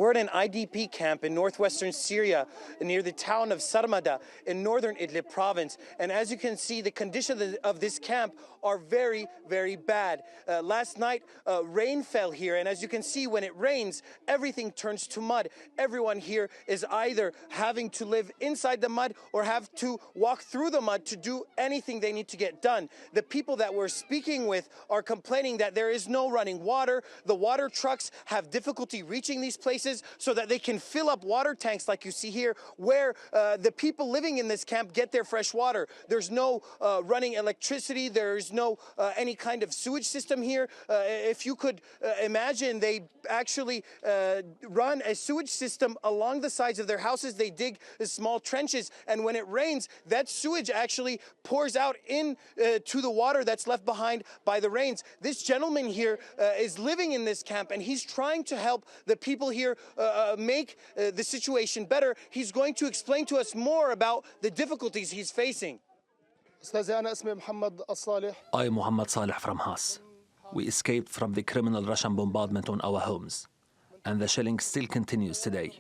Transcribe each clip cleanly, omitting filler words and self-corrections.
We're at an IDP camp in northwestern Syria near the town of Sarmada in northern Idlib province. And as you can see, the conditions of this camp are very, very bad. Last night, rain fell here. And as you can see, when it rains, everything turns to mud. Everyone here is either having to live inside the mud or have to walk through the mud to do anything they need to get done. The people that we're speaking with are complaining that there is no running water. The water trucks have difficulty reaching these places so that they can fill up water tanks like you see here, where the people living in this camp get their fresh water. There's no running electricity. There's no any kind of sewage system here. If you could imagine, they actually run a sewage system along the sides of their houses. They dig small trenches, and when it rains, that sewage actually pours out into the water that's left behind by the rains. This gentleman here is living in this camp, and he's trying to help the people here make the situation better. He's going to explain to us more about the difficulties he's facing. I am Muhammad Saleh from Haas. We escaped from the criminal Russian bombardment on our homes, and the shelling still continues today.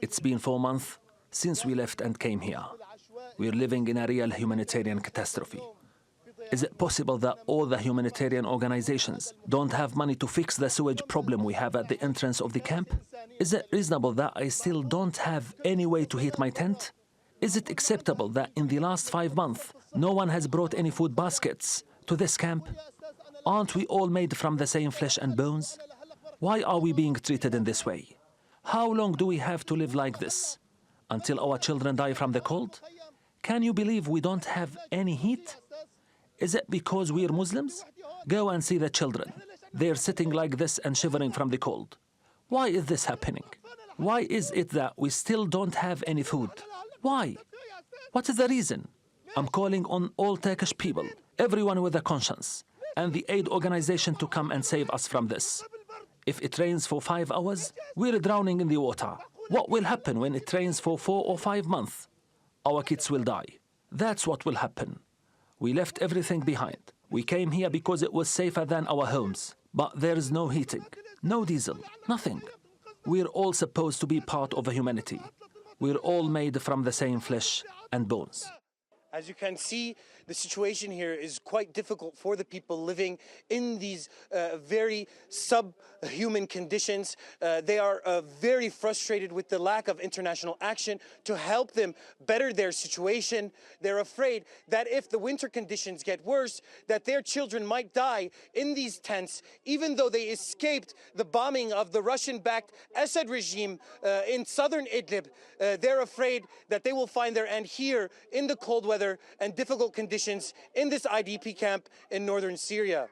It's been 4 months since we left and came here. We're living in a real humanitarian catastrophe. Is it possible that all the humanitarian organizations don't have money to fix the sewage problem we have at the entrance of the camp? Is it reasonable that I still don't have any way to heat my tent? Is it acceptable that in the last 5 months, no one has brought any food baskets to this camp? Aren't we all made from the same flesh and bones? Why are we being treated in this way? How long do we have to live like this? Until our children die from the cold? Can you believe we don't have any heat? Is it because we're Muslims? Go and see the children. They're sitting like this and shivering from the cold. Why is this happening? Why is it that we still don't have any food? Why? What is the reason? I'm calling on all Turkish people, everyone with a conscience, and the aid organization to come and save us from this. If it rains for 5 hours, we're drowning in the water. What will happen when it rains for 4 or 5 months? Our kids will die. That's what will happen. We left everything behind. We came here because it was safer than our homes. But there is no heating, no diesel, nothing. We're all supposed to be part of humanity. We're all made from the same flesh and bones. As you can see, the situation here is quite difficult for the people living in these very subhuman conditions. They are very frustrated with the lack of international action to help them better their situation. They're afraid that if the winter conditions get worse, that their children might die in these tents, even though they escaped the bombing of the Russian-backed Assad regime in southern Idlib. They're afraid that they will find their end here in the cold weather and difficult conditions in this IDP camp in northern Syria.